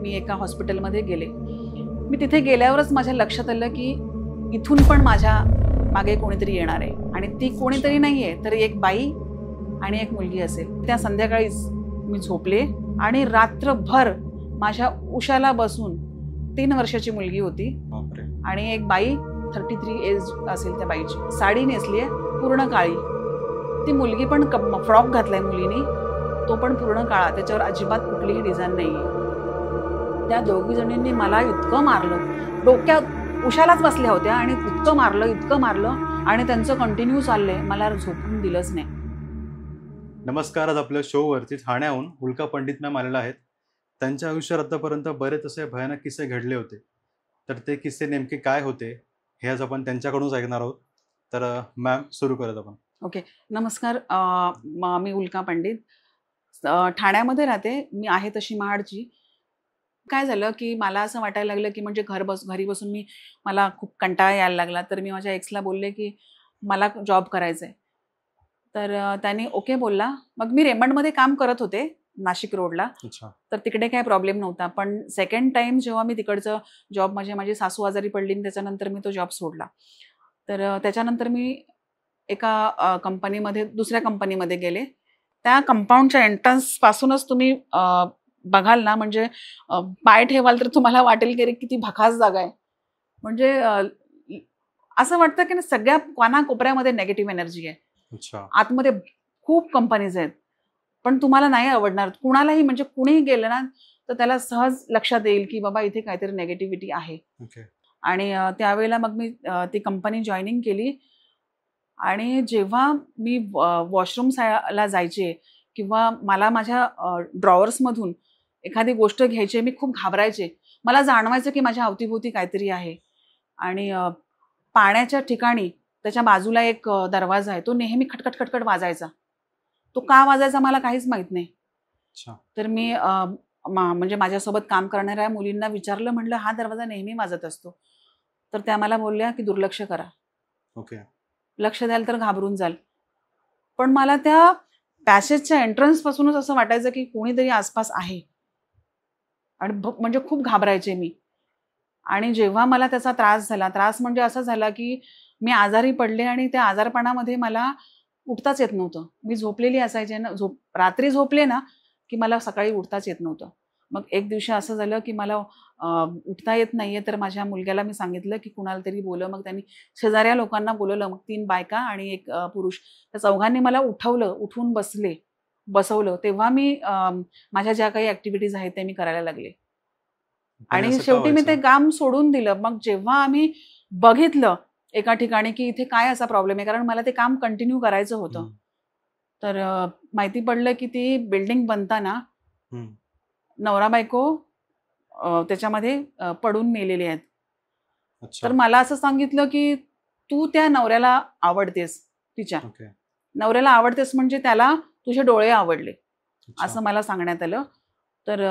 मी एका हॉस्पिटलमध्ये गेले. मी तिथे गेल्यावरच माझ्या लक्षात आलं की इथून पण माझ्या मागे कोणीतरी येणार आहे आणि ती कोणीतरी नाहीये तर एक बाई आणि एक मुलगी असेल. त्या संध्याकाळीच मी झोपले आणि रात्रभर माझ्या उशाला बसून 3 वर्षाची मुलगी होती आणि एक बाई 33 एज असेल त्या बाईची, साडी नेसली आहे पूर्ण काळी. ती मुलगी पण फ्रॉक घातलाय मुलीने, तो पण पूर्ण काळा, त्याच्यावर अजिबात कुठलीही डिझाईन नाहीये. त्या दोघी जणींनी मला इतकं मारलं, डोक्यात उशालाच बसल्या होत्या आणि इतकं मारलं आणि त्यांचं कंटिन्यू चाललंय, मला झोपून दिलंच नाही. नमस्कार. आज आपल्या शोवरती ठाण्याहून उल्का पंडित मॅम आलेल्या आहेत. त्यांच्या आयुष्यात आतापर्यंत बरेच असे भयानक किस्से घडले होते, तर ते किस्से नेमके काय होते हे आज आपण त्यांच्याकडूनच ऐकणार आहोत. तर मॅम सुरू करत आपण. ओके, नमस्कार. मी उल्का पंडित, ठाण्यामध्ये राहते. मी आहे तशी महाडची. काय झालं की मला असं वाटायला लागलं की म्हणजे घरी बसून मला खूप कंटाळा यायला लागला. तर मी माझ्या एक्सला बोलले की मला जॉब करायचा आहे. तर त्याने ओके बोलला. मग मी रेमंडमध्ये काम करत होते नाशिक रोडला, तर तिकडे काय प्रॉब्लेम नव्हता. पण सेकंड टाइम जेव्हा मी तिकडचं जॉब, माझी सासू आजारी पडली आणि त्याच्यानंतर मी तो जॉब सोडला. तर त्याच्यानंतर मी एका कंपनीमध्ये, दुसऱ्या कंपनीमध्ये गेले. त्या कंपाऊंडच्या एंट्रन्स पासूनच तुम्ही बघाल ना, म्हणजे पाय ठेवाल तर तुम्हाला वाटेल की किती भकास जागा आहे. म्हणजे असं वाटतं की सगळ्या कोपऱ्यामध्ये नेगेटिव्ह एनर्जी आहे. आतमध्ये खूप कंपनीज आहेत, पण तुम्हाला नाही आवडणार कुणालाही. म्हणजे कुणीही गेलं ना तर त्याला सहज लक्षात येईल की बाबा इथे काहीतरी नेगेटिव्हिटी आहे. आणि त्यावेळेला मग मी ती कंपनी जॉईनिंग केली. आणि जेव्हा मी वॉशरूमला जायचे किंवा मला माझ्या ड्रॉवर्समधून एखादी गोष्ट घ्यायची, मी खूप घाबरायचे. मला जाणवायचं की माझ्या अवतीभोवती काहीतरी आहे. आणि पाण्याच्या ठिकाणी त्याच्या बाजूला एक दरवाजा आहे, तो नेहमी खटखट खटखट वाजायचा. तो का वाजायचा मला काहीच माहित नाही. तर मी म्हणजे माझ्यासोबत काम करणाऱ्या मुलींना विचारलं, म्हटलं हा दरवाजा नेहमी वाजत असतो. तर त्या मला बोलल्या की दुर्लक्ष करा, लक्ष द्याल तर घाबरून जाल. पण मला त्या पॅसेजच्या एंट्रन्स पासूनच असं वाटायचं की कोणीतरी आसपास आहे आणि म्हणजे खूप घाबरायचे मी. आणि जेव्हा मला त्याचा त्रास म्हणजे असा झाला की मी आजारी पडले आणि त्या आजारपणामध्ये मला उठताच येत नव्हतं. मी झोपलेली असायचे ना, रात्री झोपले ना की मला सकाळी उठताच येत नव्हतं. मग एक दिवशी असं झालं की मला उठता येत नाहीये. तर माझ्या मुलग्याला मी सांगितलं की कुणाला तरी बोलव. मग त्यांनी शेजाऱ्या लोकांना बोलवलं. मग 3 बायका आणि एक पुरुष, त्या चौघांनी मला उठवून बसवलं. तेव्हा मी माझ्या ज्या काही ऍक्टिव्हिटीज आहेत ते मी करायला लागले. आणि शेवटी मी ते काम सोडून दिलं. मग जेव्हा आम्ही बघितलं एका ठिकाणी की इथे काय असा प्रॉब्लेम आहे, कारण मला ते काम कंटिन्यू करायचं होतं. तर माहिती पडलं की ती बिल्डिंग बनताना नवरा बायको त्याच्यामध्ये पडून मेलेले आहेत. तर मला असं सांगितलं की तू त्या नवऱ्याला आवडतेस, तिच्या नवऱ्याला आवडतेस म्हणजे त्याला तुझे डोळे आवडले, असं मला सांगण्यात आलं. तर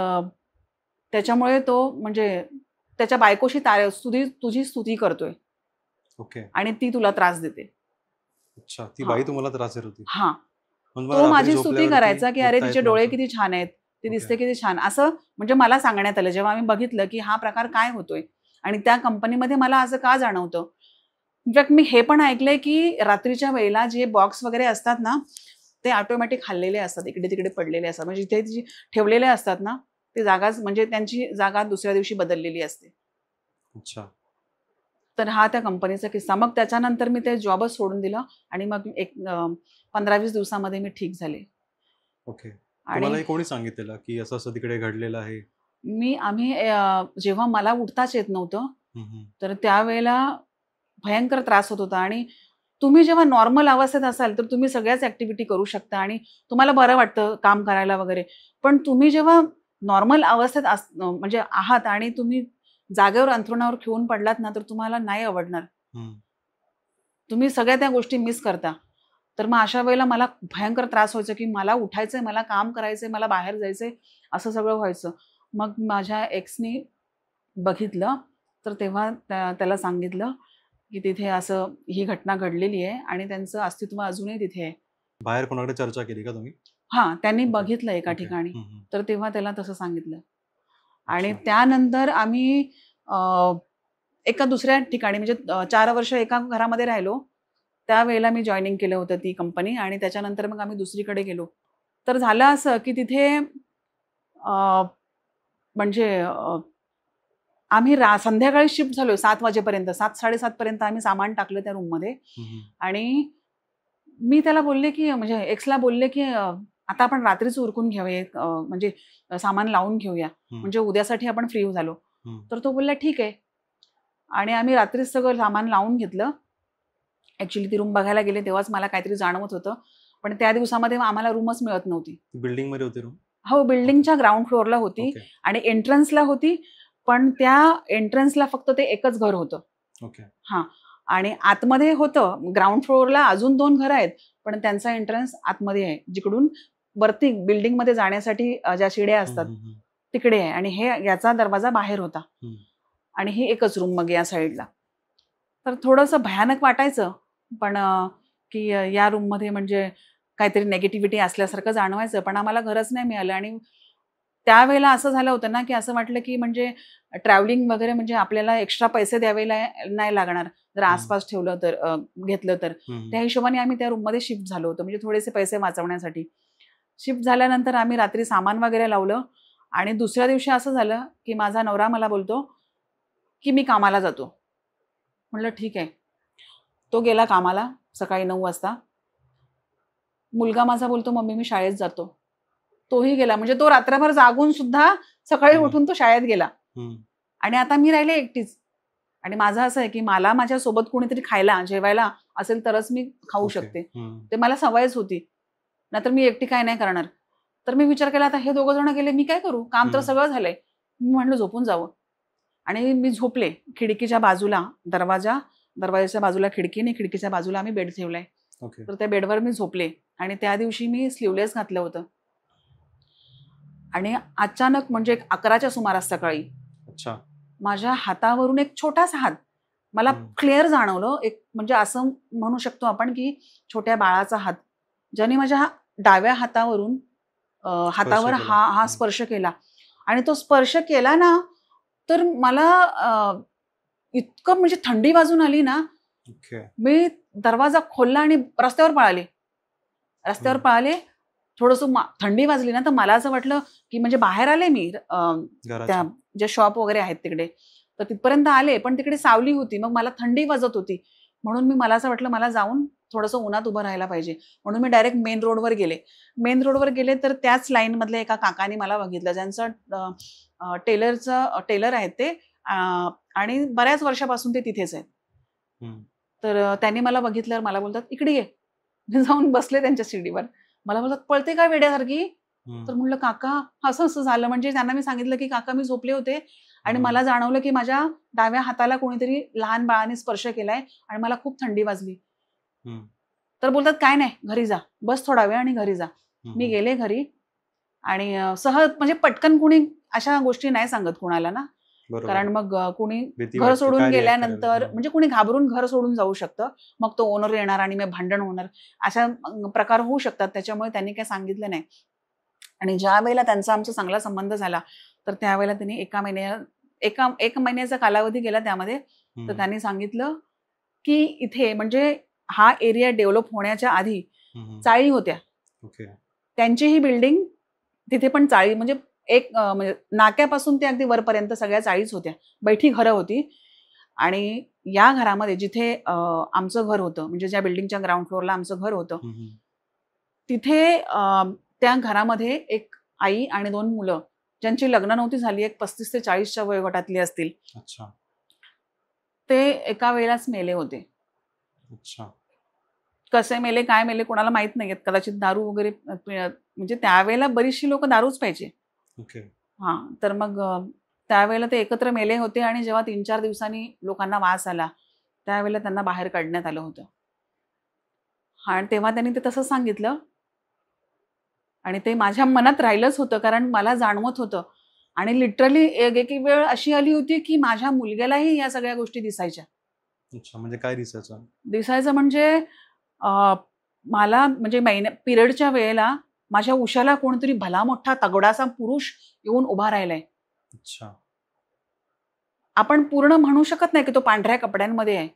त्याच्यामुळे तो म्हणजे त्याच्या बायकोशी तुझी स्तुती करतोय आणि ती तुला त्रास देते. ती बाई तुम्हाला त्रास देत होती? हा, तो माझी स्तुती करायचा की अरे तिचे डोळे किती छान आहेत, ती दिसते किती छान, असं म्हणजे मला सांगण्यात आलं. जेव्हा आम्ही बघितलं की हा प्रकार काय होतोय आणि त्या कंपनीमध्ये मला असं का जाणवतं. इनफॅक्ट मी हे पण ऐकलंय की रात्रीच्या वेळेला जे बॉक्स वगैरे असतात ना ते ऑटोमॅटिक हललेले असतात, इकडे तिकडे पडलेले असतात. म्हणजे इथे जी ठेवलेले असतात ना ते जागाच, म्हणजे त्यांची जागा दुसऱ्या दिवशी बदललेली असते. तर हा त्या कंपनीचा किस्सा. मग त्याच्यानंतर मी ते जॉबच सोडून दिलं आणि मग एक 15-20 दिवसामध्ये मी ठीक झाले. तुम्हाला कोणी सांगितलेलं की असं असं तिकडे घडलेलं आहे? आम्ही जेव्हा मला उठताच येत नव्हतं तर त्यावेळेला भयंकर त्रास होत होता. आणि तुम्ही जेव्हा नॉर्मल अवस्थेत असाल तर तुम्ही सगळ्याच ऍक्टिव्हिटी करू शकता आणि तुम्हाला बरं वाटतं काम करायला वगैरे. पण तुम्ही जेव्हा नॉर्मल अवस्थेत म्हणजे आहात आणि तुम्ही जागेवर अंथरुणावर खेळून पडलात ना तर तुम्हाला नाही आवडणार. तुम्ही सगळ्या त्या गोष्टी मिस करता. तर मग अशा वेळेला मला भयंकर त्रास व्हायचा की मला उठायचंय, मला काम करायचंय, मला बाहेर जायचंय, असं सगळं व्हायचं. मग माझ्या एक्सनी बघितलं तर तेव्हा त्याला सांगितलं की तिथे असं ही घटना घडलेली आहे आणि त्यांचं अस्तित्व अजूनही तिथे आहे. बाहेर कोणाकडे चर्चा केली का तुम्ही? त्यांनी बघितलं एका ठिकाणी. तर तेव्हा त्याला तसं सांगितलं. आणि अच्छा. त्यानंतर आम्ही एका दुसऱ्या ठिकाणी म्हणजे 4 वर्ष एका घरामध्ये राहिलो. त्यावेळेला मी जॉइनिंग केलं होतं ती कंपनी आणि त्याच्यानंतर मग आम्ही दुसरीकडे गेलो. तर झालं असं, की तिथे म्हणजे आम्ही संध्याकाळी शिफ्ट झालो 7 वाजेपर्यंत. 7-7:30 पर्यंत आम्ही सामान टाकलं त्या रूममध्ये आणि मी त्याला बोलले, की म्हणजे एक्सला बोलले, की आता आपण रात्रीच उरकून घेऊया म्हणजे सामान लावून घेऊया. म्हणजे उद्यासाठी आपण फ्री झालो. तर तो बोलला, "ठीक आहे." आणि आम्ही रात्रीच सगळं सामान लावून घेतलं. ॲक्चुअली ती रूम बघायला गेले तेव्हाच मला काहीतरी जाणवत होतं. पण त्या दिवसामध्ये आम्हाला रूमच मिळत नव्हती. बिल्डिंगमध्ये होते रूम? हो, बिल्डिंगच्या ग्राउंड फ्लोअरला होती ओके. आणि एंट्रन्सला होती. पण त्या एंट्रन्सला फक्त ते एकच घर होतं. ओके. हां. आणि आतमध्ये होतं ग्राउंड फ्लोअरला अजून 2 घरं आहेत. पण त्यांचा एंट्रन्स आतमध्ये आहे. जिकडून वरती बिल्डिंगमध्ये जाण्यासाठी ज्या शिड्या असतात तिकडे आहे आणि याचा दरवाजा बाहेर होता. आणि ही एकच रूम मग या साईडला. तर थोडंसं भयानक वाटायचं. पण की या रूममध्ये म्हणजे काहीतरी निगेटिव्हिटी असल्यासारखं जाणवायचं. पण आम्हाला घरच नाही मिळालं आणि त्यावेळेला असं झालं होतं ना, की असं वाटलं की म्हणजे ट्रॅव्हलिंग वगैरे म्हणजे आपल्याला एक्स्ट्रा पैसे द्यावे नाही लागणार. जर आसपास ठेवलं तर घेतलं तर. त्या हिशोबाने आम्ही त्या रूममध्ये शिफ्ट झालो होतो. म्हणजे थोडेसे पैसे वाचवण्यासाठी. शिफ्ट झाल्यानंतर आम्ही रात्री सामान वगैरे लावलं आणि दुसऱ्या दिवशी असं झालं, की माझा नवरा मला बोलतो, की "मी कामाला जातो." म्हटलं, "ठीक आहे." तो गेला कामाला सकाळी 9 वाजता. मुलगा माझा बोलतो, "मम्मी मी शाळेत जातो." तोही गेला. म्हणजे तो रात्रभर जागून सुद्धा सकाळी उठून तो शाळेत गेला. आणि आता मी राहिले एकटीच. आणि माझं असं आहे, की मला माझ्यासोबत कोणीतरी खायला, जेवायला असेल तरच मी खाऊ ओके. शकते. ते मला सवयच होती. नाहीतर मी एकटी काय नाही करणार. तर मी विचार केला, आता हे दोघं जण गेले, मी काय करू? काम तर सगळं झालंय. मी म्हटलं झोपून जावं. आणि मी झोपले. खिडकीच्या बाजूला दरवाजाच्या बाजूला खिडकी आणि खिडकीच्या बाजूला आम्ही बेड ठेवलाय. ओके. तर त्या बेडवर मी झोपले आणि त्या दिवशी मी स्लीवलेस घातलं होतं. आणि अचानक म्हणजे 11च्या सुमारास सकाळी अच्छा. माझ्या हातावरून एक छोटासा हात मला क्लिअर जाणवलं. एक म्हणजे असं म्हणू शकतो आपण, की छोट्या बाळाचा हात, ज्याने माझ्या डाव्या हातावरून हातावर स्पर्श केला. हा स्पर्श केला. आणि तो स्पर्श केला ना, तर मला इतकं म्हणजे थंडी वाजून आली ना, ओके. मी दरवाजा खोलला आणि रस्त्यावर पळाले. रस्त्यावर पळाले. थोडंसं थंडी वाजली ना, तर मला असं वाटलं, की म्हणजे बाहेर आले मी त्या घराच्या. ज्या शॉप वगैरे आहेत तिकडे. तर तिथपर्यंत आले, पण तिकडे सावली होती. मग मला थंडी वाजत होती. म्हणून मला असं वाटलं मला जाऊन थोडंसं उन्हात उभं राहायला पाहिजे. म्हणून मी डायरेक्ट मेन रोडवर गेले. मेन रोडवर गेले तर त्याच लाईनमधल्या एका काकांनी मला बघितलं. ज्यांचं टेलर आहेत ते आणि बऱ्याच वर्षापासून ते तिथेच आहेत. तर त्यांनी मला बघितल्यावर मला बोलतात, "इकडे ये." मी जाऊन बसले त्यांच्या शिडीवर. मला बोलतात, "पळते का वेड्यासारखी?" तर म्हटलं, "काका असं-असं झालं." म्हणजे त्यांना मी सांगितलं, की "काका मी झोपले होते आणि मला जाणवलं, की माझ्या डाव्या हाताला कोणीतरी लहान बाळाने स्पर्श केलाय आणि मला खूप थंडी वाजली." तर बोलतात, "काय नाही, घरी जा. बस थोडा वेळ आणि घरी जा." मी गेले घरी आणि सहज म्हणजे पटकन कुणी अशा गोष्टी नाही सांगत कुणाला ना. कारण मग कुणी भीती घर वाटते. सोडून काय रिएक्ट करायला? गेल्यानंतर म्हणजे कुणी घाबरून घर सोडून जाऊ शकतं. मग तो ओनर येणार आणि मग भांडण होणार. अशा प्रकार होऊ शकतात. त्याच्यामुळे त्यांनी काही सांगितलं नाही. आणि ज्यावेळेला त्यांचा आमचा चांगला संबंध झाला, तर त्यावेळेला त्यांनी 1 महिन्याचा कालावधी गेला त्यामध्ये. तर त्यांनी सांगितलं, की इथे म्हणजे हा एरिया डेव्हलप होण्याच्या आधी चाळी होत्या. ओके. त्यांची ही बिल्डिंग तिथे पण चाळी म्हणजे म्हणजे नाक्यापासून ते अगदी वरपर्यंत सगळ्या चाळीच होत्या. बैठी घरं होती आणि या घरामध्ये जिथे आमचं घर होतं म्हणजे ज्या बिल्डिंगच्या ग्राउंड फ्लोअरला आमचं घर होतं, तिथे त्या घरामध्ये एक आई आणि 2 मुलं ज्यांची लग्न नव्हती झाली, एक 35 ते 40च्या वयोगटातली असतील. अच्छा. ते एका वेळेलाच मेले होते. अच्छा. कसे मेले, काय मेले कोणाला माहीत नाहीयेत. कदाचित दारू वगैरे म्हणजे त्यावेळेला बरीचशी लोकं दारूच प्यायचे. ओके. हां, तर मग त्यावेळेला ते एकत्र मेले होते आणि जेव्हा 3-4 दिवसांनी लोकांना वास आला, त्यावेळेला त्यांना बाहेर काढण्यात आलं होतं. आणि तेव्हा त्यांनी ते तसं सांगितलं आणि ते माझ्या मनात राहिलंच होतं कारण मला जाणवत होतं आणि लिटरली एक वेळ अशी आली होती, की माझ्या मुलग्यालाही या सगळ्या गोष्टी दिसायच्या. अच्छा. म्हणजे काय दिसायचं? दिसायचं म्हणजे अ, मला म्हणजे पिरियडच्या वेळेला माझ्या उशाला कोणतरी भला मोठा तगडासा पुरुष येऊन उभा राहिलाय. अच्छा. आपण पूर्ण म्हणू शकत नाही की तो पांढऱ्या कपड्यांमध्ये आहे.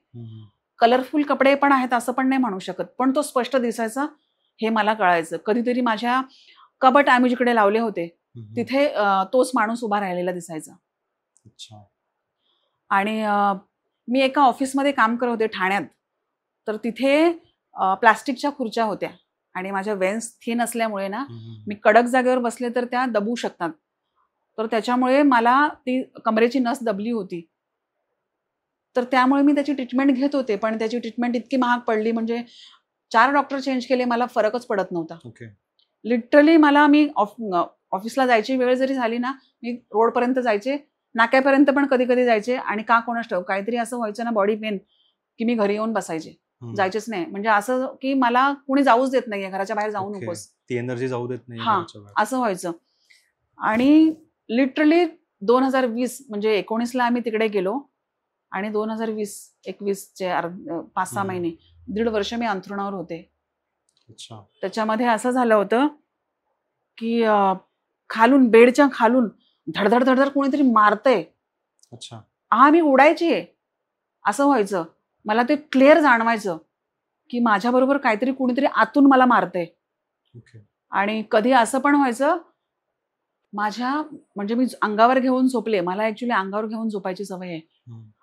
कलरफुल कपडे पण आहेत असं पण नाही म्हणू शकत. पण तो स्पष्ट दिसायचा हे मला कळायचं. कधीतरी माझ्या कपाट आम्ही जिकडे लावले होते तिथे तोच माणूस उभा राहिलेला दिसायचा. अच्छा. आणि मी एका ऑफिसमध्ये काम करत होते ठाण्यात. तर तिथे प्लास्टिकच्या खुर्च्या होत्या आणि माझ्या वेन्स थिन असल्यामुळे ना मी कडक जागेवर बसले तर त्या दबू शकतात. तर त्याच्यामुळे मला ती कमरेची नस दबली होती. तर त्यामुळे मी त्याची ट्रीटमेंट घेत होते. पण त्याची ट्रीटमेंट इतकी महाग पडली म्हणजे 4 डॉक्टर चेंज केले मला फरकच पडत नव्हता. ओके. लिटरली मला मी ऑफिसला जायची वेळ जरी झाली ना मी रोडपर्यंत जायचे, नाक्यापर्यंत पण कधी-कधी जायचे आणि का कोणास ठाऊक काहीतरी असं व्हायचं ना बॉडी पेन की मी घरी येऊन बसायचे. जायचेच नाही. म्हणजे असं की मला कुणी जाऊच देत नाहीये, घराच्या बाहेर जाऊ ओके. नकोस. ती एनर्जी जाऊ देत नाही हां, घराच्या बाहेर. असं व्हायचं. आणि लिटरली 2020 म्हणजे 19ला आम्ही तिकडे गेलो आणि 2020-21चे 5-6 महिने, 1.5 वर्ष मी अंथरुणावर होते. अच्छा. त्याच्यामध्ये असं झालं होतं की खालून बेडच्या खालून धडधड धडधड कोणीतरी मारतंय. अच्छा. मी उडायची आहे. असं व्हायचं. मला ते क्लिअर जाणवायचं की माझ्याबरोबर काहीतरी कुणीतरी आतून मला मारतंय. ओके. आणि कधी असं पण व्हायचं माझ्या म्हणजे मी अंगावर घेऊन झोपले. मला ॲक्चुअली अंगावर घेऊन झोपायची सवय आहे.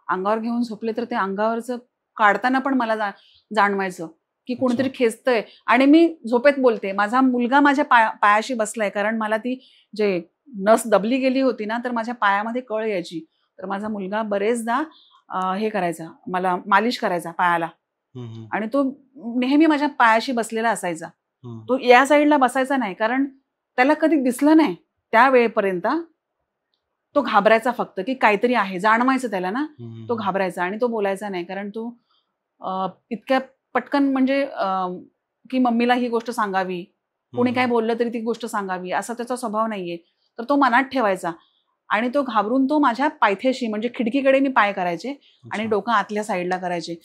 अंगावर घेऊन झोपले तर ते अंगावरचं काढताना पण मला जाणवायचं की कोणीतरी खेचतंय आणि मी झोपेत बोलते. माझा मुलगा माझ्या पायाशी बसलाय कारण मला ती जे नस दबली गेली होती ना तर माझ्या पायामध्ये कळ यायची. तर माझा मुलगा बरेचदा हे करायचा, मला मालिश करायचा पायाला आणि तो नेहमी माझ्या पायाशी बसलेला असायचा. तो या साईडला बसायचा नाही कारण त्याला कधी दिसलं नाही त्या वेळेपर्यंत. तो घाबरायचा फक्त की काहीतरी आहे, जाणवायचं त्याला ना. तो घाबरायचा आणि तो बोलायचा नाही कारण तो इतक्या पटकन म्हणजे की मम्मीला ही गोष्ट सांगावी, कोणी काय बोललं तरी ती गोष्ट सांगावी असा त्याचा स्वभाव नाहीये. तर तो मनात ठेवायचा आणि तो घाबरून तो माझ्या पायथ्याशी म्हणजे खिडकीकडे मी पाय करायचे आणि डोकं आतल्या साईडला करायचे.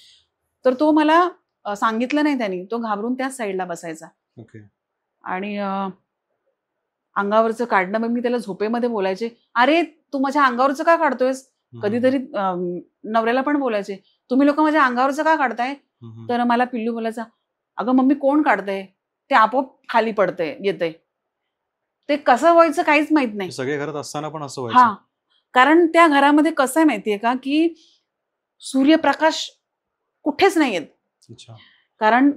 तर तो मला सांगितलं नाही त्यांनी. तो घाबरून त्याच साईडला बसायचा. ओके. आणि अंगावरचं काढणं मग मी त्याला झोपेमध्ये बोलायचे, "अरे, तू माझ्या अंगावरचं का काढतोयस?" कधीतरी नवऱ्याला पण बोलायचे, "तुम्ही लोकं माझ्या अंगावरचं का काढताय?" तर मला पिल्लू बोलायचा, "अगं मम्मी कोण काढतंय? ते आपोआप खाली पडतंय, येतंय." ते कसं व्हायचं काहीच माहित नाही. सगळे घरात असताना पण असं व्हायचं? कारण त्या घरामध्ये कसं आहे माहितीये का, की सूर्यप्रकाश कुठेच नाही येत. अच्छा. कारण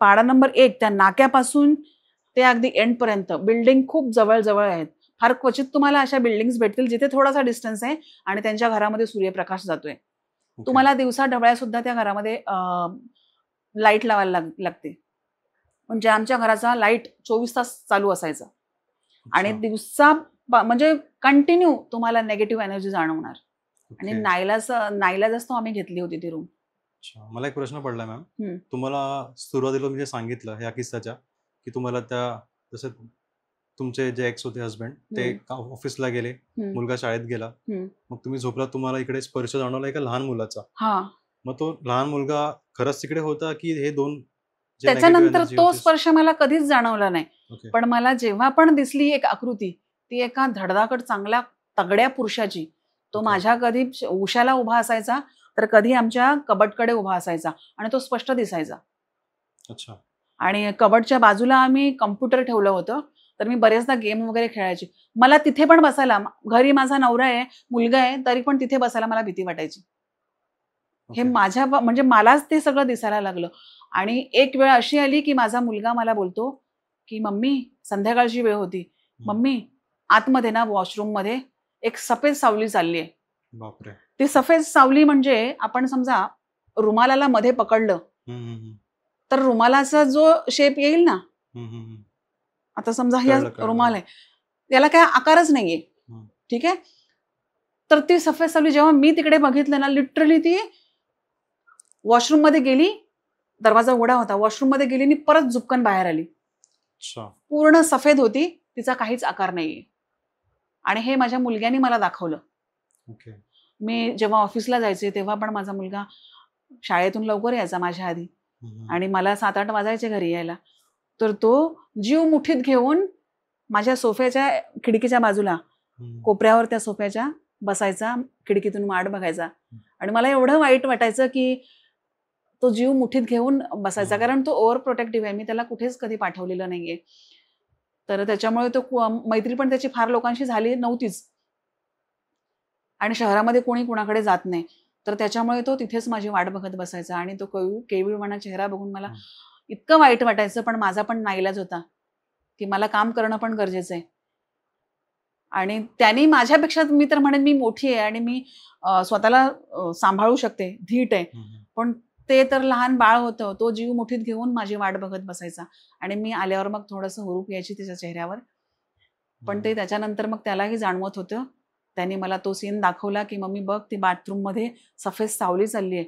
पाडा नंबर 1 त्या नाक्यापासून ते अगदी एंडपर्यंत बिल्डिंग खूप जवळ-जवळ आहेत. फार क्वचित तुम्हाला अशा बिल्डिंग्स भेटतील जिथे थोडासा डिस्टन्स आहे आणि त्यांच्या घरामध्ये सूर्यप्रकाश जातोय. तुम्हाला दिवसा ढवळ्या सुद्धा त्या घरामध्ये लाईट लावायला लागते. म्हणजे आमच्या घराचा लाईट 24 तास चालू असायचा आणि दिवसा म्हणजे कंटिन्यू तुम्हाला निगेटिव्ह एनर्जी जाणवणार. आणि नाईलाजास्तव आम्ही घेतली होती ती रूम. अच्छा. मला एक प्रश्न पडला मॅम. तुम्हाला सुरुवातीला मी जे सांगितलं ह्या किस्साच्या की तुम्हाला त्या जसं तुमचे जे एक्स होते हस्बंड ते ऑफिसला गेले, मुलगा शाळेत गेला, मग तुम्ही झोपला, तुम्हाला इकडे स्पर्श जाणवला एका लहान मुलाचा. मग तो लहान मुलगा खरंच तिकडे होता की हे दोन त्याच्यानंतर तो स्पर्श मला कधीच जाणवला नाही. पण मला जेव्हा पण दिसली एक आकृती ती एका धडधाकट चांगल्या तगड्या पुरुषाची. तो माझ्या कधी उशाला उभा असायचा तर कधी आमच्या कबटकडे उभा असायचा आणि तो स्पष्ट दिसायचा. अच्छा. आणि कबटच्या बाजूला आम्ही कॉम्प्युटर ठेवलं होतं तर मी बरेचदा गेम वगैरे खेळायची. मला तिथे पण बसायला, घरी माझा नवरा आहे, मुलगा आहे, तरी पण तिथे बसायला मला भीती वाटायची. हे माझ्या म्हणजे मलाच ते सगळं दिसायला लागलं. आणि एक वेळ अशी आली की माझा मुलगा मला बोलतो की मम्मी, संध्याकाळची वेळ होती, मम्मी आतमध्ये ना वॉशरूममध्ये एक सफेद सावली चालली आहे. बापरे. ती सफेद सावली म्हणजे आपण समजा रुमालाला मध्ये पकडलं तर रुमालाचा जो शेप येईल ना, आता समजा हा रुमाल आहे, त्याला काय आकारच नाहीये. ठीक आहे. तर ती सफेद सावली जेव्हा मी तिकडे बघितलं ना, लिटरली ती वॉशरूम मध्ये गेली, दरवाजा उघडा होता, वॉशरूम मध्ये गेली आणि परत झुपकन बाहेर आली. पूर्ण सफेद होती, तिचा काहीच आकार नाहीये. आणि हे माझ्या मुलग्याने मला दाखवलं. मी जेव्हा ऑफिसला जायचे तेव्हा पण माझा मुलगा शाळेतून लवकर यायचा माझ्या आधी आणि मला 7-8 वाजायचे घरी यायला. तर तो जीव मुठीत घेऊन माझ्या सोफ्याच्या खिडकीच्या बाजूला कोपऱ्यावर त्या सोफ्याच्या बसायचा, खिडकीतून वाट बघायचा. आणि मला एवढं वाईट वाटायचं की तो जीव मुठीत घेऊन बसायचा, कारण तो ओव्हर प्रोटेक्टिव्ह आहे. मी त्याला कुठेच कधी पाठवलेलं नाहीये. तर त्याच्यामुळे तो मैत्री पण त्याची फार लोकांशी झाली नव्हतीच. आणि शहरामध्ये कोणी कुणाकडे जात नाही. तर त्याच्यामुळे तो तिथेच माझी वाट बघत बसायचा. आणि तो केविलवाणा चेहरा बघून मला इतकं वाईट वाटायचं. पण माझा पण नाईलाज होता की मला काम करणं पण गरजेचं आहे. आणि त्यांनी माझ्यापेक्षा, मी तर म्हणेन मी मोठी आहे आणि मी स्वतःला सांभाळू शकते, धीट आहे. पण ते तर लहान बाळ होतं. तो जीव मुठीत घेऊन माझी वाट बघत बसायचा. आणि मी आल्यावर मग थोडंसं हुरूप यायची त्याच्या चेहऱ्यावर. पण ते त्याच्यानंतर मग त्यालाही जाणवत होतं. त्यांनी मला तो सीन दाखवला की मम्मी बघ, ती बाथरूममध्ये सफेद सावली चालली आहे.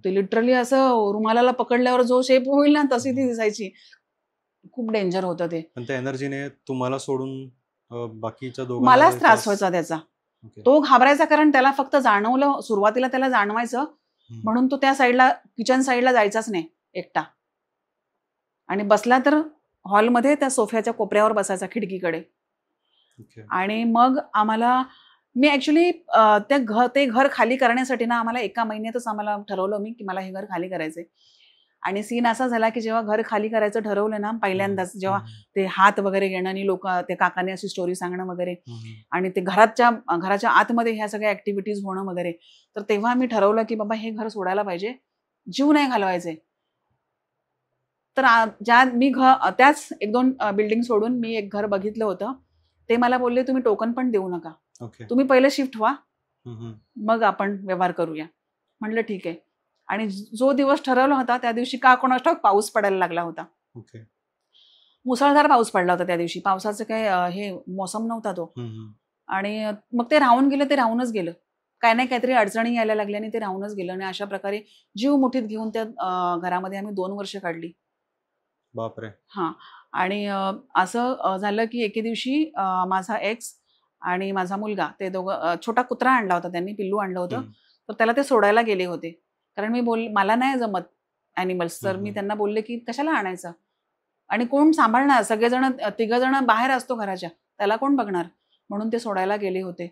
ते लिटरली असं रुमालाला पकडल्यावर जो शेप होईल ना, तशी ती दिसायची. खूप डेंजर होतं ते. पण त्या एनर्जीने तुम्हाला सोडून बाकीच्या दोघांना मलाच त्रास व्हायचा त्याचा. तो घाबरायचा, कारण त्याला फक्त जाणवलं, सुरुवातीला त्याला जाणवायचं म्हणून तो त्या साईडला, किचन साईडला जायचाच नाही एकटा. आणि बसला तर हॉलमध्ये त्या सोफ्याच्या कोपऱ्यावर बसायचा खिडकीकडे. आणि मग आम्हाला, मी ऍक्च्युली ते घर खाली करण्यासाठी ना, आम्हाला 1 महिन्यातच आम्हाला ठरवलं मी की मला हे घर खाली करायचंय. आणि सीन असा झाला की जेव्हा घर खाली करायचं ठरवलं ना, पहिल्यांदाच जेव्हा ते हात वगैरे घेणं आणि लोक, ते काकाने अशी स्टोरी सांगणं वगैरे, आणि ते घराच्या आतमध्ये ह्या सगळ्या ऍक्टिव्हिटीज होणं वगैरे, तर तेव्हा मी ठरवलं की बाबा हे घर सोडायला पाहिजे, जीव नाही घालवायचे. तर त्याच 1-2 बिल्डिंग सोडून मी एक घर बघितलं होतं. ते मला बोलले तुम्ही टोकन पण देऊ नका, तुम्ही पहिले शिफ्ट व्हा, मग आपण व्यवहार करूया. म्हटलं ठीक आहे. आणि जो दिवस ठरवला होता त्या दिवशी का कोणास ठाऊक पाऊस पडायला लागला होता. मुसळधार पाऊस पडला होता त्या दिवशी. पावसाचं काय हे मोसम नव्हता तो. आणि मग ते राहून गेलं, ते राहूनच गेलं. काय नाही काहीतरी अडचणी यायला लागल्या आणि ते राहूनच गेलं. आणि अशा प्रकारे जीव मुठीत घेऊन त्या घरामध्ये आम्ही 2 वर्ष काढली. बापरे. हां. आणि असं झालं की एके दिवशी माझा एक्स आणि माझा मुलगा, ते दोघं, छोटा कुत्रा आणला होता त्यांनी, पिल्लू आणलं होतं. तर त्याला ते सोडायला गेले होते. कारण मी मला नाही जमत ॲनिमल्स. तर मी त्यांना बोलले की कशाला आणायचं, आणि कोण सांभाळणार, सगळेजण, 3 जण बाहेर असतो घराच्या, त्याला कोण बघणार, म्हणून ते सोडायला गेले होते.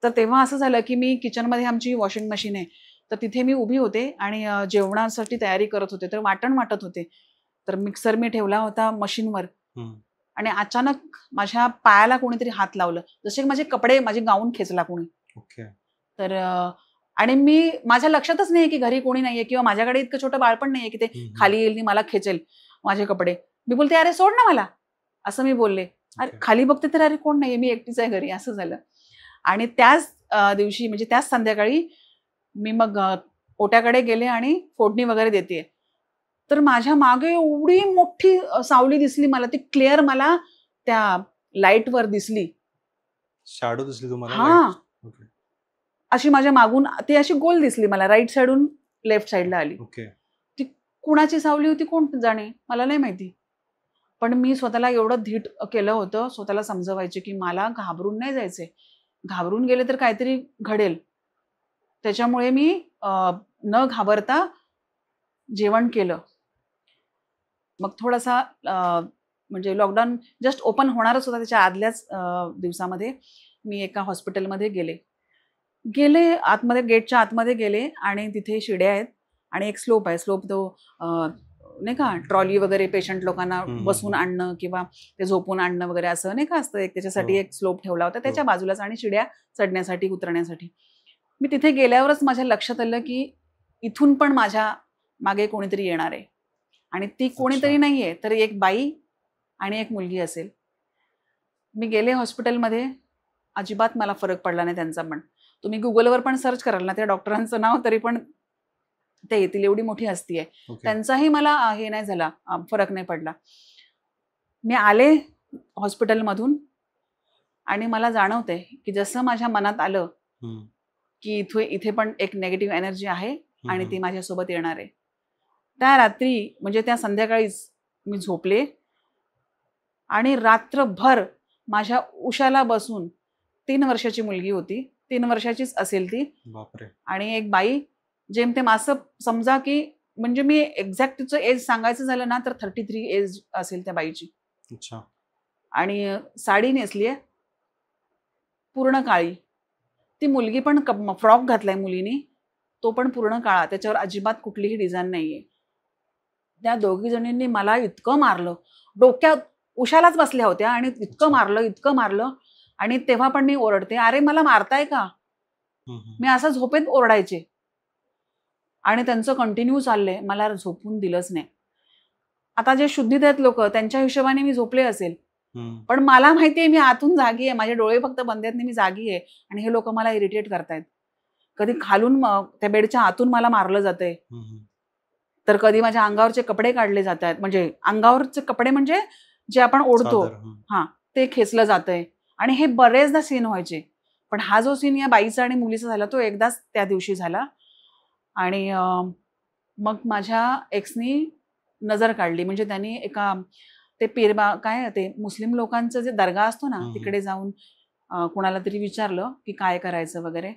तर तेव्हा असं झालं की मी किचनमध्ये, आमची वॉशिंग मशीन आहे, तर तिथे मी उभी होते आणि जेवणासाठी तयारी करत होते. तर वाटण वाटत होते. तर मिक्सर मी ठेवला होता मशीनवर, आणि अचानक माझ्या पायाला कोणीतरी हात लावलं, जसे माझे कपडे, माझे गाऊन खेचला कोणी. तर आणि माझ्या लक्षातच नाही की घरी कोणी नाहीये, किंवा माझ्याकडे इतकं छोटं बाळ पण नाहीये की ते खाली येईल आणि मला खेचेल माझे कपडे. मी बोलते अरे सोड ना मला, असं मी बोलले. अरे खाली बघते तर अरे कोण नाहीये, मी एकटीच आहे घरी, असं झालं. आणि त्याच दिवशी, म्हणजे त्याच संध्याकाळी मी मग ओट्याकडे गेले आणि फोडणी वगैरे देतेय. तर माझ्या मागे एवढी मोठी सावली दिसली मला, ती क्लिअर मला त्या लाईटवर दिसली. शॅडो दिसली तुम्हाला? हां. अशी माझ्या मागून ती अशी गोल दिसली मला, राईट साईडून लेफ्ट साईडला आली. ती कुणाची सावली होती कोण जाणे, मला नाही माहिती. पण मी स्वतःला एवढं धीट केलं होतं, स्वतःला समजवायचे की मला घाबरून नाही जायचंय. घाबरून गेले तर काहीतरी घडेल. त्याच्यामुळे मी न घाबरता जेवण केलं. मग थोडासा म्हणजे लॉकडाऊन जस्ट ओपन होणारच होता, त्याच्या आदल्याच दिवसामध्ये मी एका हॉस्पिटलमध्ये गेले आतमध्ये, गेटच्या आतमध्ये गेले, आणि तिथे शिड्या आहेत आणि एक स्लोप आहे. स्लोप तो नाही का, ट्रॉली वगैरे पेशंट लोकांना बसून आणणं किंवा ते झोपून आणणं वगैरे, असं नाही का असतं, त्याच्यासाठी एक स्लोप ठेवला होता त्याच्या बाजूलाच, आणि शिड्या चढण्यासाठी उतरण्यासाठी. मी तिथे गेल्यावरच माझ्या लक्षात आलं की इथून पण माझ्या मागे कोणीतरी येणार आहे, आणि ती कोणीतरी नाहीये, तर एक बाई आणि एक मुलगी असेल. मी गेले हॉस्पिटलमध्ये, अजिबात मला फरक पडला नाही त्यांचा. पण तुम्ही गुगलवर पण सर्च कराल ना त्या डॉक्टरांचं नाव, तरी पण ते येतील, एवढी मोठी हस्ती आहे. त्यांचाही मला हे नाही झाला, फरक नाही पडला. मी आले हॉस्पिटलमधून आणि मला जाणवतंय की जसं माझ्या मनात आलं की इथे पण एक नेगेटिव्ह एनर्जी आहे आणि ती माझ्यासोबत येणार आहे. त्या रात्री, म्हणजे त्या संध्याकाळीच मी झोपले आणि रात्रभर माझ्या उशाला बसून, 3 वर्षाची मुलगी होती, 3 वर्षाचीच असेल ती. बापरे. आणि एक बाई, जेमतेम असं समजा की, म्हणजे मी एक्झॅक्ट तिचं एज सांगायचं झालं ना तर 33 एज असेल त्या बाईची. आणि साडी नेसलीये पूर्ण काळी. ती मुलगी पण फ्रॉक घातलाय मुलीने, तो पण पूर्ण काळा, त्याच्यावर अजिबात कुठलीही डिझाईन नाहीये. त्या दोघी जणींनी मला इतकं मारलं, डोक्यात उशालाच बसल्या होत्या आणि इतकं अच्छा. मारलं, इतकं मारलं. आणि तेव्हा पण मी ओरडते, अरे मला मारताय का? मी असं झोपेत ओरडायचे. आणि त्यांचं कंटिन्यू चाललंय, मला झोपून दिलंच नाही. आता जे शुद्धीत आहेत लोक, त्यांच्या हिशोबाने मी झोपले असेल, पण मला माहितीये मी आतून जागी आहे, माझे डोळे फक्त बंद आहेत, मी जागी आहे आणि हे लोक मला इरिटेट करतायत. कधी खालून त्या बेडच्या आतून मला मारलं जातंय, तर कधी माझ्या अंगावरचे कपडे काढले जात आहेत, म्हणजे अंगावरचे कपडे म्हणजे जे आपण ओढतो, हा, ते खेचलं जातंय. आणि हे बरेचदा सीन व्हायचे. पण हा जो सीन या बाईचा आणि मुलीचा झाला तो एकदाच त्या दिवशी झाला. आणि मग माझ्या एक्सनी नजर काढली, म्हणजे त्यांनी एका ते पीरबा काय ते मुस्लिम लोकांचं जे दर्गा असतो ना, तिकडे जाऊन कोणाला तरी विचारलं की काय करायचं वगैरे.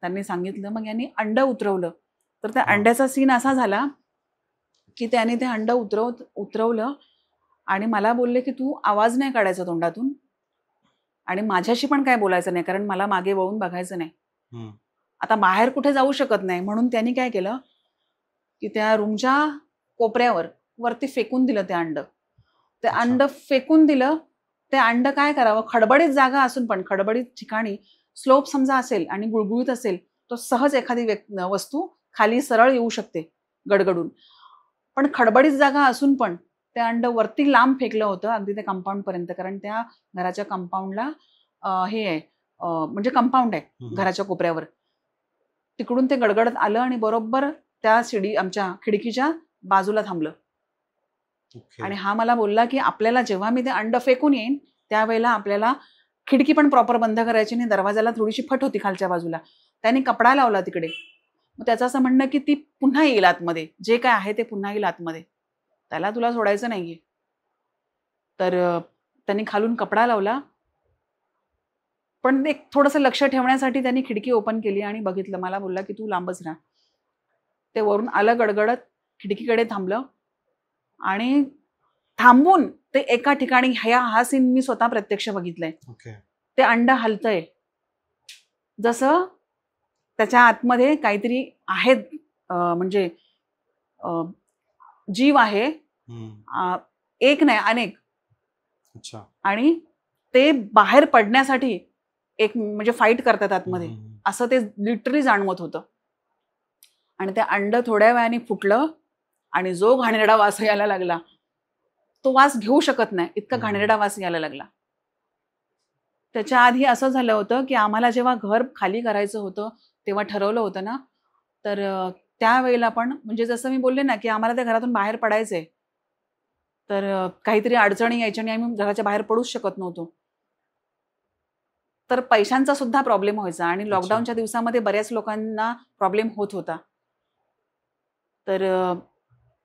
त्यांनी सांगितलं, मग यांनी अंड उतरवलं. तर त्या अंड्याचा सीन असा झाला की त्यांनी ते अंड उतरवलं आणि मला बोलले की तू आवाज नाही काढायचा तोंडातून आणि माझ्याशी पण काय बोलायचं नाही, कारण मला मागे वळून बघायचं नाही. आता बाहेर कुठे जाऊ शकत नाही, म्हणून त्यांनी काय केलं की त्या रूमच्या कोपऱ्यावर वरती फेकून दिलं ते अंड. ते अंड फेकून दिलं. ते अंड काय करावं, खडबडीत जागा असून पण, खडबडीत ठिकाणी स्लोप समजा असेल आणि गुळगुळीत असेल, तो सहज एखादी वस्तू खाली सरळ येऊ शकते गडगडून. पण खडबडीत जागा असून पण ते अंड वरती लांब फेकलं होतं, अगदी त्या कंपाऊंड पर्यंत. कारण त्या घराच्या कंपाऊंडला हे आहे, म्हणजे कंपाऊंड आहे घराच्या कोपऱ्यावर. तिकडून ते गडगडत आलं आणि बरोबर त्या आमच्या खिडकीच्या बाजूला थांबलं. आणि हा मला बोलला की आपल्याला जेव्हा मी ते अंड फेकून येईन त्यावेळेला आपल्याला खिडकी पण प्रॉपर बंद करायची नाही, दरवाजाला थोडीशी फट होती खालच्या बाजूला, त्यांनी कपडा लावला तिकडे. मग त्याचं असं म्हणणं की ती पुन्हा येईल आतमध्ये, जे काय आहे ते पुन्हा येईल आतमध्ये, त्याला तुला सोडायचं नाहीये. तर त्यांनी खालून कपडा लावला, पण एक थोडंसं लक्ष ठेवण्यासाठी त्यांनी खिडकी ओपन केली आणि बघितलं. मला बोलला की तू लांबच राहा. ते वरून आलं गडगडत, खिडकीकडे थांबलं आणि थांबून ते एका ठिकाणी, हा सीन मी स्वतः प्रत्यक्ष बघितलंय. ते अंड हलतंय, जसं त्याच्या आतमध्ये काहीतरी आहेत, म्हणजे जीव आहे, एक नाही अनेक. आणि ते बाहेर पडण्यासाठी एक म्हणजे फाईट करतात आतमध्ये, असं ते लिटरली जाणवत होतं. आणि ते अंड थोड्या वेळाने फुटलं आणि जो घाणेरडा वास यायला लागला, तो वास घेऊ शकत नाही, इतका घाणेरडा वास यायला लागला. त्याच्या आधी असं झालं होतं की आम्हाला जेव्हा घर खाली करायचं होतं तेव्हा ठरवलं होतं ना, तर त्यावेळेला पण म्हणजे जसं मी बोलले ना की आम्हाला त्या घरातून बाहेर पडायचंय, तर काहीतरी अडचणी यायच्या आणि आम्ही घराच्या बाहेर पडूच शकत नव्हतो. तर पैशांचा सुद्धा प्रॉब्लेम व्हायचा आणि लॉकडाऊनच्या दिवसामध्ये बऱ्याच लोकांना प्रॉब्लेम होत होता. तर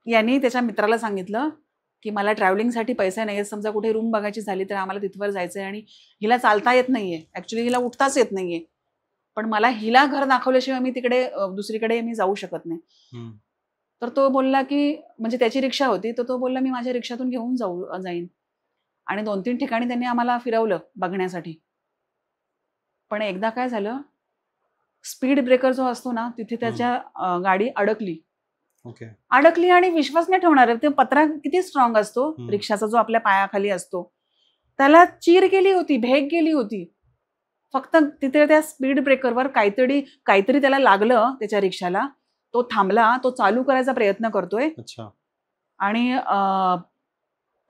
यांनी त्याच्या मित्राला सांगितलं की मला ट्रॅव्हलिंगसाठी पैसे नाही आहेत, समजा कुठे रूम बघायची झाली तर आम्हाला तिथवर जायचं आहे आणि हिला चालता येत नाहीये, ॲक्च्युली हिला उठताच येत नाहीये, पण मला हिला घर दाखवल्याशिवाय मी तिकडे दुसरीकडे मी जाऊ शकत नाही. तर तो बोलला की म्हणजे त्याची रिक्षा होती, तर तो बोलला मी माझ्या रिक्षातून घेऊन जाईन. आणि 2-3 ठिकाणी त्यांनी आम्हाला फिरवलं बघण्यासाठी. पण एकदा काय झालं, स्पीड ब्रेकर जो असतो ना, तिथे त्याच्या गाडी अडकली. अडकली आणि विश्वास नाही ठेवणार, ते पत्रा किती स्ट्रॉंग असतो रिक्षाचा, जो आपल्या पायाखाली असतो, त्याला चीर गेली होती, भेग गेली होती. फक्त तिथे त्या स्पीड ब्रेकरवर काहीतरी त्याला लागलं त्याच्या रिक्षाला. तो थांबला, तो चालू करायचा प्रयत्न करतोय आणि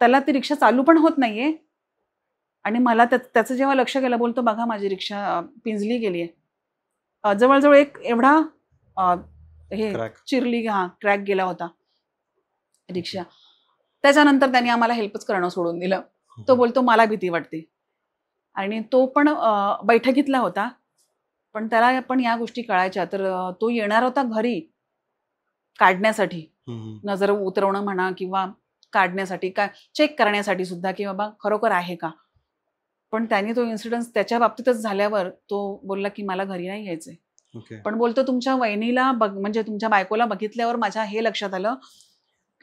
त्याला ती रिक्षा चालू पण होत नाहीये. आणि मला त्याचं जेव्हा लक्ष गेलं, बोलतो बघा माझी रिक्षा पिंजली गेली आहे. जवळजवळ एक एवढा हे चिरली, क्रॅक गेला होता रिक्षा. त्याच्यानंतर त्यांनी आम्हाला हेल्पच करणं सोडून दिलं. तो बोलतो मला भीती वाटते. आणि तो पण बैठकीतला होता, पण त्याला पण या गोष्टी कळायच्या. तर तो येणार होता घरी काढण्यासाठी, नजर उतरवणं म्हणा किंवा काढण्यासाठी, काय चेक करण्यासाठी सुद्धा की बाबा खरोखर आहे का. पण त्यांनी तो इन्सिडन्स त्याच्या बाबतीतच झाल्यावर तो बोलला की मला घरी नाही यायचंय. पण बोलतो तुमच्या वहिनीला म्हणजे तुमच्या बायकोला बघितल्यावर माझ्या हे लक्षात आलं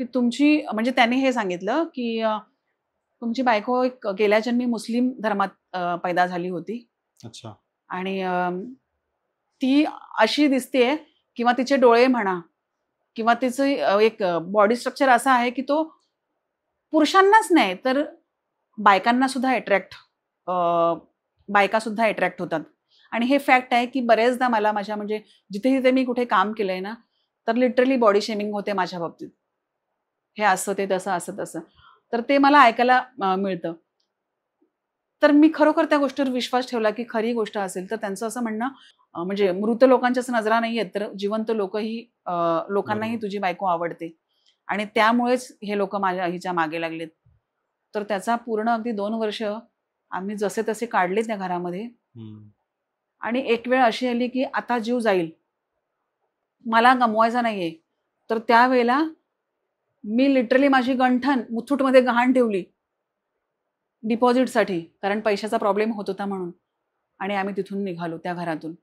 की तुमची, म्हणजे त्यांनी हे सांगितलं की तुमची बायको गेल्या जन्मी मुस्लिम धर्मात पैदा झाली होती अच्छा. आणि ती अशी दिसतेय किंवा तिचे डोळे म्हणा किंवा तिचं एक बॉडी स्ट्रक्चर असा आहे की तो पुरुषांनाच नाही तर बायकांना सुद्धा बायका सुद्धा अट्रॅक्ट होतात. आणि हे फॅक्ट आहे की बरेचदा मला माझ्या म्हणजे जिथे जिथे मी कुठे काम केलंय ना, तर लिटरली बॉडी शेमिंग होते माझ्या बाबतीत. हे असं ते तसं, असं तसं. तर ते मला ऐकायला मिळतं. तर मी खरोखर त्या गोष्टीवर विश्वास ठेवला की खरी गोष्ट असेल तर त्यांचं असं म्हणणं म्हणजे मृत लोकांच्याच नजरा नाही आहेत तर जिवंत लोकही लोकांनाही बरोबर. तुझी बायको आवडते आणि त्यामुळेच हे लोक माझ्या हिच्या मागे लागलेत. तर त्याचा पूर्ण अगदी 2 वर्ष आम्ही जसे तसे काढले त्या घरामध्ये. हं. आणि एक वेळ अशी आली की आता जीव जाईल, मला गमवायचा नाहीये. तर त्यावेळेला मी लिटरली माझी गंठण मुथूटमध्ये गहाण ठेवली डिपॉझिटसाठी, कारण पैशाचा प्रॉब्लेम होत होता म्हणून. आणि आम्ही तिथून निघालो त्या घरातून.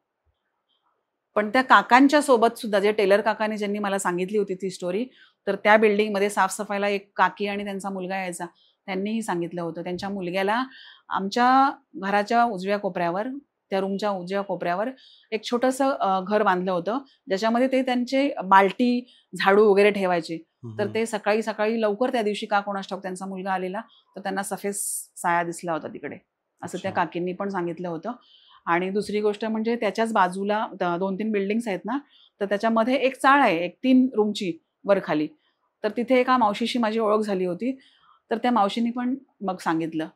पण त्या काकांच्या सोबत सुद्धा जे टेलर काकांनी ज्यांनी मला सांगितली होती ती स्टोरी, तर त्या बिल्डिंगमध्ये साफ-सफाईला एक काकी आणि त्यांचा मुलगा यायचा. त्यांनीही सांगितलं होतं. त्यांच्या मुलग्याला आमच्या घराच्या उजव्या कोपऱ्यावर, त्या रूमच्या उजव्या कोपऱ्यावर एक छोटंसं घर बांधलं होतं, ज्याच्यामध्ये ते त्यांचे बाल्टी, झाडू वगैरे ठेवायचे. हं, तर हं. ते सकाळी-सकाळी लवकर त्या दिवशी का कोणास ठाऊक त्यांचा मुलगा आलेला, तर त्यांना सफेद साया दिसला होता तिकडे. असं त्या अच्छा. काकींनी पण सांगितलं होतं. आणि दुसरी गोष्ट म्हणजे त्याच्याच बाजूला 2-3 बिल्डिंग्स आहेत ना, तर त्याच्यामध्ये एक चाळ आहे, एक 3 रूमची वर-खाली. तर तिथे एका मावशीशी माझी ओळख झाली होती. तर त्या मावशींनी पण मग सांगितलं.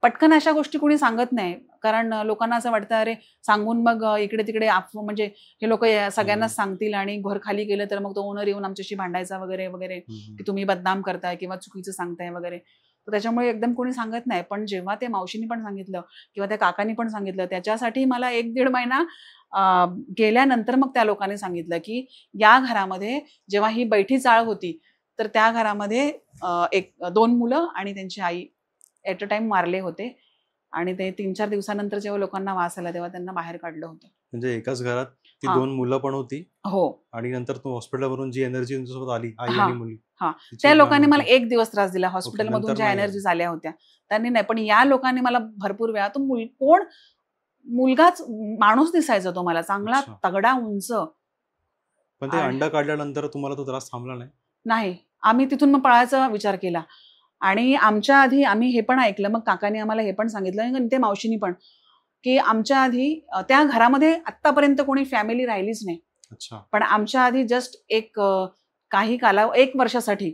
पटकन अशा गोष्टी कोणी सांगत नाही. कारण लोकांना असं वाटतं, अरे सांगून मग इकडे-तिकडे म्हणजे हे लोकं हं, हं. सगळ्यांनाच सांगतील आणि घर खाली केलं तर मग तो ओनर येऊन आमच्याशी भांडायचा वगैरे, वगैरे, हं, की हं. तुम्ही बदनाम करताय किंवा चुकीचं सांगताय वगैरे. तर त्याच्यामुळे एकदम कोणी सांगत नाही. पण जेव्हा त्या मावशींनी पण सांगितलं किंवा त्या काकांनी पण सांगितलं, त्याच्यासाठी मला 1-1.5 महिना अ, गेल्यानंतर मग त्या लोकांनी सांगितलं, की या घरामध्ये जेव्हा ही बैठी चाळ होती, तर त्या घरामध्ये 2 मुलं आणि त्यांची आई ॲट अ टाईम मारले होते. आणि ते 3-4 दिवसानंतर जेव्हा लोकांना वास आला, तेव्हा त्यांना बाहेर काढलं होतं. म्हणजे एकाच घरात ती हां. 2 मुलं पण होती हो. आणि नंतर तू हॉस्पिटलवरून जी एनर्जी तुमच्यासोबत आली, आई हां, आणि मुली, हां. तिची त्या जाण लोकांनी मला होती. 1 दिवस त्रास दिला. ओके. हॉस्पिटलमधून नंतर ज्या नाही आली. एनर्जीज आल्या होत्या, त्यांनी नाही. पण या लोकांनी मला भरपूर वेळा तो कोण मुलगाच माणूस दिसायचा तो मला, चांगला अच्छा. तगडा, उंच. पण ते आणि अंड काढल्यानंतर तुम्हाला तो त्रास थांबला नाही? नाही. आम्ही तिथून मग पळायचा विचार केला. आणि आमच्या आधी आम्ही हे पण ऐकलं, मग काकांनी आम्हाला हे पण सांगितलं आणि ते मावशीनी पण, की आमच्या आधी त्या घरामध्ये आत्तापर्यंत कोणी फॅमिली राहिलीच नाही. अच्छा. पण आमच्या आधी जस्ट काही 1 वर्षासाठी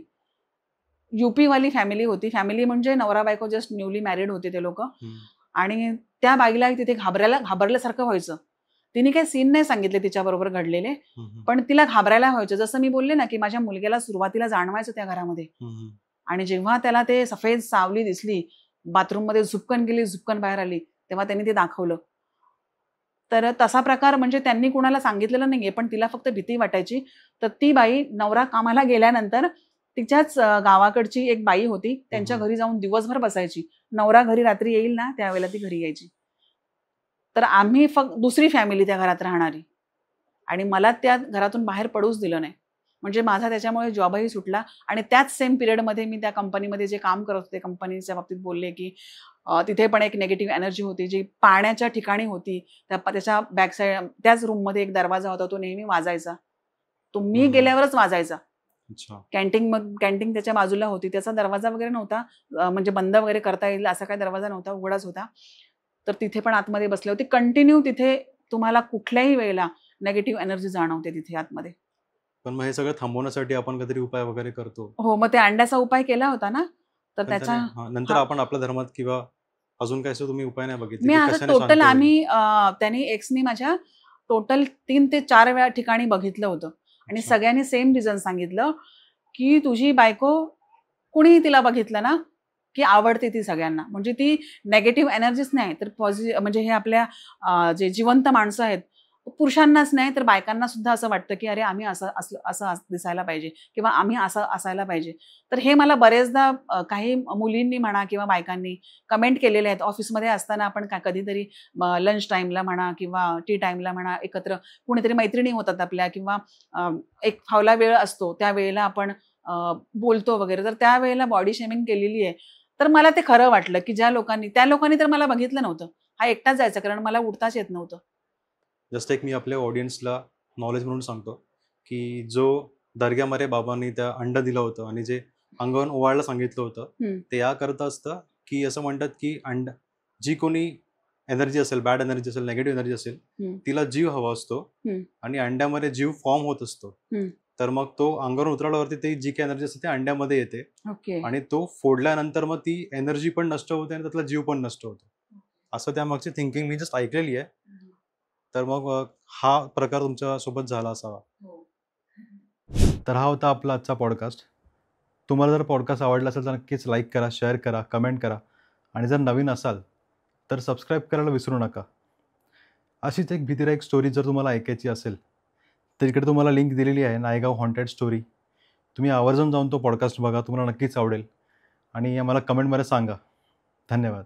यूपीवाली फॅमिली होती. फॅमिली म्हणजे नवरा-बायको जस्ट न्यूली मॅरिड होते ते लोकं. हं. आणि त्या बाईला तिथे घाबरल्यासारखं व्हायचं. तिने काही सीन नाही सांगितले तिच्याबरोबर घडलेले. हं, हं. पण तिला घाबरायला व्हायचं. जसं मी बोलले ना, की माझ्या मुलग्याला सुरुवातीला जाणवायचं त्या घरामध्ये. हं, हं. आणि जेव्हा त्याला ते सफेद सावली दिसली, बाथरूममध्ये झुपकन गेली, झुपकन बाहेर आली, तेव्हा त्यांनी ते दाखवलं. तर तसा प्रकार म्हणजे त्यांनी कुणाला सांगितलेलं नाहीये, पण तिला फक्त भीती वाटायची. तर ती बाई नवरा कामाला गेल्यानंतर तिच्याच गावाकडची एक बाई होती, हं, त्यांच्या हं. घरी जाऊन दिवसभर बसायची. नवरा घरी रात्री येईल ना, त्यावेळेला ती घरी यायची. तर आम्ही दुसरी फॅमिली त्या घरात राहणारी. आणि मला त्या घरातून बाहेर पडूच दिलं नाही. म्हणजे माझा त्याच्यामुळे जॉबही सुटला आणि त्याच सेम पिरियडमध्ये मी त्या कंपनीमध्ये जे काम करत होते, कंपनीच्या बाबतीत बोलले, की तिथे पण एक निगेटिव्ह एनर्जी होती, जी पाण्याच्या ठिकाणी होती. त्याच्या बॅक साइड त्याच रूममध्ये एक दरवाजा होता, तो नेहमी वाजायचा. तो हं, मी हं. गेल्यावरच वाजायचा. अच्छा. कॅन्टीन त्याच्या बाजूला होती. त्याचा दरवाजा वगैरे नव्हता. म्हणजे बंद वगैरे करता येईल असा काही दरवाजा नव्हता, उघडाच होता. तर तिथे पण आतमध्ये बसले होते. कंटिन्यू तिथे तुम्हाला कुठल्याही वेळेला निगेटिव्ह एनर्जी जाणवते तिथे आतमध्ये. पण मग हे सगळं थांबवण्यासाठी आपण काहीतरी उपाय वगैरे करतो. हो, मग ते अंड्याचा उपाय केला होता ना, तर पण त्याचा त्याने हां, नंतर हां. आपण आपल्या धर्मात किंवा अजून काही असं तुम्ही उपाय नाही बघितले, मी की आता कशाने टोटल शांत होईल? त्यांनी एक्सनी माझ्या टोटल 3 ते 4 वेळा ठिकाणी बघितलं होतं आणि अच्छा. सगळ्यांनी सेम रिझन सांगितलं, की तुझी बायको कुणीही तिला बघितलं ना, की आवडते ती सगळ्यांना. म्हणजे ती निगेटिव्ह एनर्जीच नाही, तर म्हणजे हे आपल्या जे जिवंत माणसं आहेत, पुरुषांनाच नाही तर बायकांना सुद्धा असं वाटतं, की अरे आम्ही असं दिसायला पाहिजे किंवा आम्ही असं असायला पाहिजे. तर हे मला बरेचदा काही मुलींनी म्हणा किंवा बायकांनी कमेंट केलेले आहेत. ऑफिसमध्ये असताना आपण कधीतरी लंच टाईमला म्हणा किंवा टी टाईमला म्हणा, एकत्र कुणीतरी मैत्रिणी होतात आपल्या किंवा अ, एक फावला वेळ असतो, त्या वेळेला आपण बोलतो वगैरे, तर त्यावेळेला बॉडी शेमिंग केलेली आहे. तर मला ते खरं वाटलं, की त्या लोकांनी तर मला बघितलं नव्हतं. हा एकटाच जायचा, कारण मला उठताच येत नव्हतं. जस्ट एक मी आपल्या ऑडियन्सला नॉलेज म्हणून सांगतो की जो दर्ग्यामध्ये बाबांनी त्या अंड दिलं होतं आणि जे अंगावर ओवाळायला सांगितलं होतं हं. ते याकरता असतं की असं म्हणतात की जी कोणी एनर्जी असेल, बॅड एनर्जी असेल, नेगेटिव्ह एनर्जी असेल, हं. तिला जीव हवा असतो हं. आणि अंड्यामध्ये जीव फॉर्म होत असतो. हं. तर मग तो अंगावर उतरवल्यावरती ती जी काही एनर्जी असते ती अंड्यामध्ये येते ओके. आणि तो फोडल्यानंतर मग ती एनर्जी पण नष्ट होते आणि त्यातला जीव पण नष्ट होतो. असं त्यामागची थिंकिंग मी जस्ट ऐकलेली आहे. तर मग हा प्रकार तुमच्यासोबत झाला असावा. हो. तर हा होता आपला आजचा पॉडकास्ट. तुम्हाला जर पॉडकास्ट आवडला असेल तर नक्कीच लाईक करा, शेअर करा, कमेंट करा आणि जर नवीन असाल तर सबस्क्राईब करायला विसरू नका. अशीच एक भीतीदायक स्टोरी जर तुम्हाला ऐकायची असेल तर इकडे तुम्हाला लिंक दिलेली आहे, नायगाव हॉन्टेड स्टोरी. तुम्ही आवर्जून जाऊन तो पॉडकास्ट बघा, तुम्हाला नक्कीच आवडेल आणि आम्हाला कमेंटमध्ये सांगा. धन्यवाद.